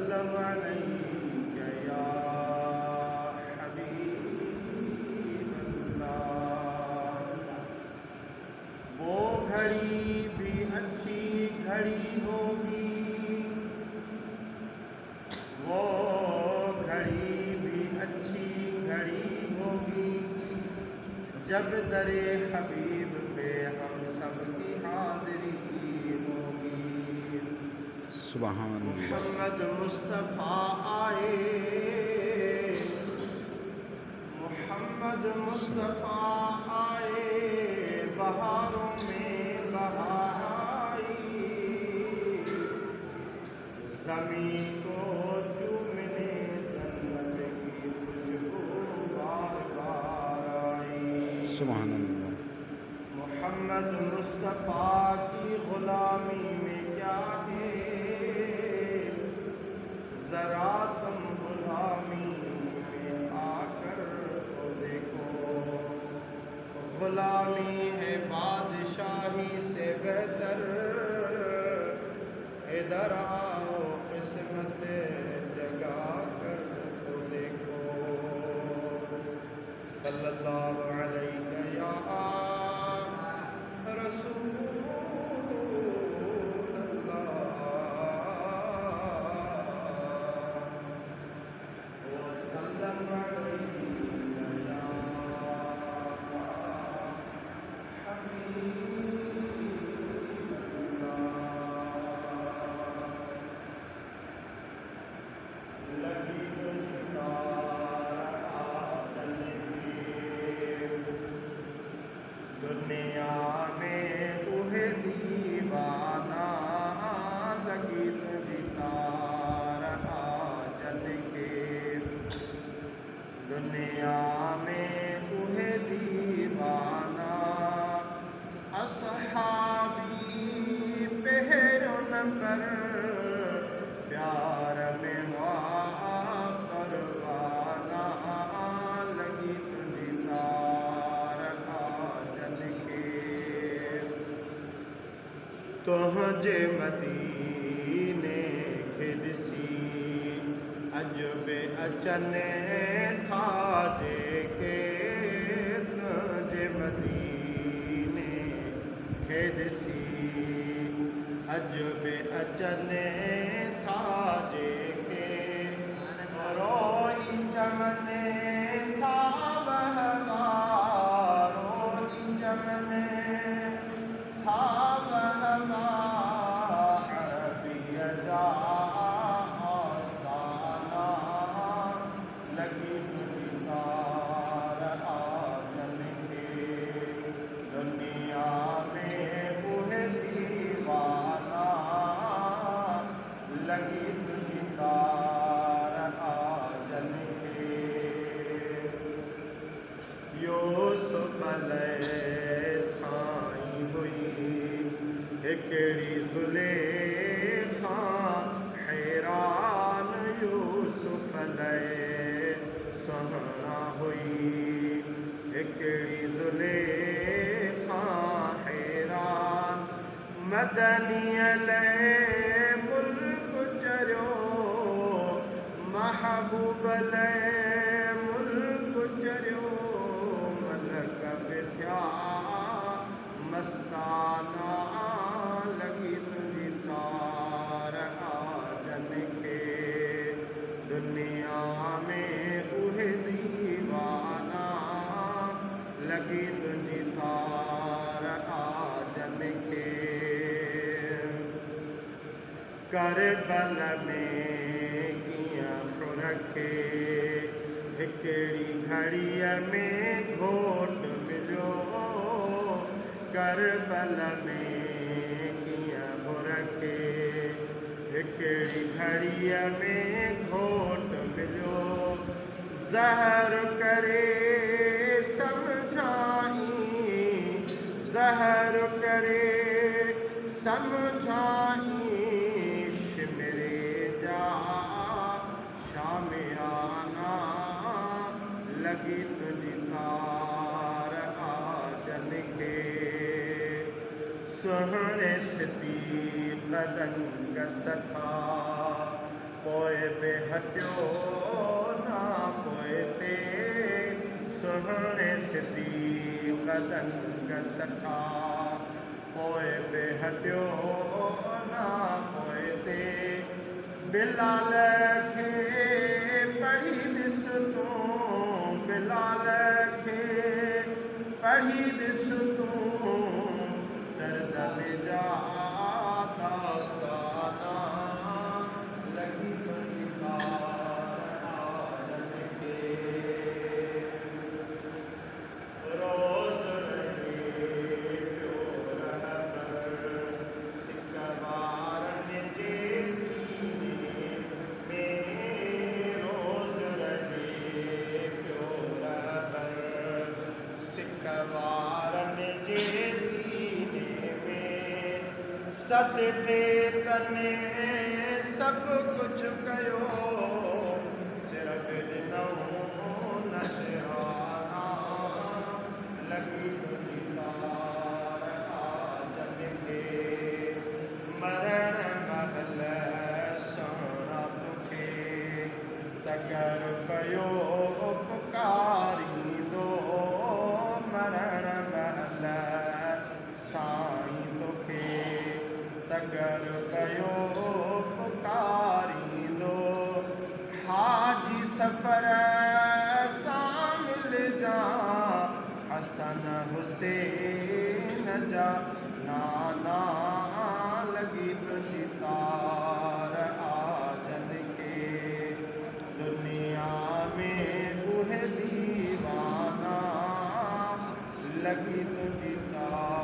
वसल्लम अलैका या हबीबल्लाह। वो घड़ी भी अच्छी घड़ी होगी, वो घड़ी भी अच्छी घड़ी होगी, जब दरे हबीब पे हम सब की हाज़िरी होगी। सुभान अल्लाह। मोहम्मद मुस्तफ़ा आए, मोहम्मद मुस्तफ़ा आए, बहारों में बहार आई, ज़मीन को चूमने जन्नत की खुशबू बार बार आई। सुभान अल्लाह। मोहम्मद मुस्तफ़ा की ग़ुलामी में क्या है, ज़रा तुम ग़ुलामी में आकर तो देखो। ग़ुलामी है बादशाही से बेहतर, इधर आओ किस्मत जगा कर तो देखो। सल्लल्लाहु अलैहि या दुनिया में उहे दीवाना, लगी तुझी तार आजल के। दुनिया में उहे दीवाना, असहाबी पहरुन पर, प्यार में परवाना, लगी तुझी तार आजल के। तुझे मदीने खिलसी अजबे अचने था के, तुझे मदीने खिलसी अजबे अचने था के, रोई चमने था बहवा, रोई चमने था बहवा, अरबिया जा आस्ताना, लगी तुझी तार आजल के। दुनिया में उहे दीवाना, लगी तुझी तार आजल के। यूसुफ साई हुई हिकड़ी ज़ुलेखा हैरान, यूसुफ सहना हुई हिकड़ी ज़ुलेखा हैरान, मदनी मुल्क चरियो महबूब मुल्क चरियो, मलक बिथिया मस्ताना, लगी तुझी तार आजल के। दुनिया में उहे दीवाना, लगी तुझी तार आजल के। करबल में कियां रखे, हिकड़ी घड़ीअ में घोट मिलो, करबल में कियां रखे, हिकड़ी घड़ीअ में घोट मिलो, ज़हर करे समझाई, ज़हर करे समझाई, शिमरे जा शामियाना, लगी तुझी तार आजल के। सुहणे सिद्दीक़ रंग सथा, पोइ बि हटियो ना पोइ ते सुहिणे सिद्दीक़ रंग सठा पोइ बि हटियो ना पोइ ते बिलाल खे पढ़ी ॾिस तूं बिलाल खे पढ़ी ॾिस तूं दर्द में जा दास्ताना लॻी तुंहिंजी कार आदत खे रोज़ रहे पियो रहबर सिक वारनि जे सीने में रोज़ रहे पियो रहबर सिक वारनि जे सीने में सदके तने सभु कुझु कयो सिर्फ़ु ॾिनऊं नज़राना लॻी तुंहिंजी तार आदत खे मरण महल सोना तोखे तगर पियो पुकारींदो मरण महल साईं तोखे तगर पियो पुकारींदो हाजी सफ़र सां मिलजा हसन हुसैन जा नाना लॻी तुंहिंजी तार आदत खे दुनिया में उहे दीवाना लॻी तुंहिंजी तार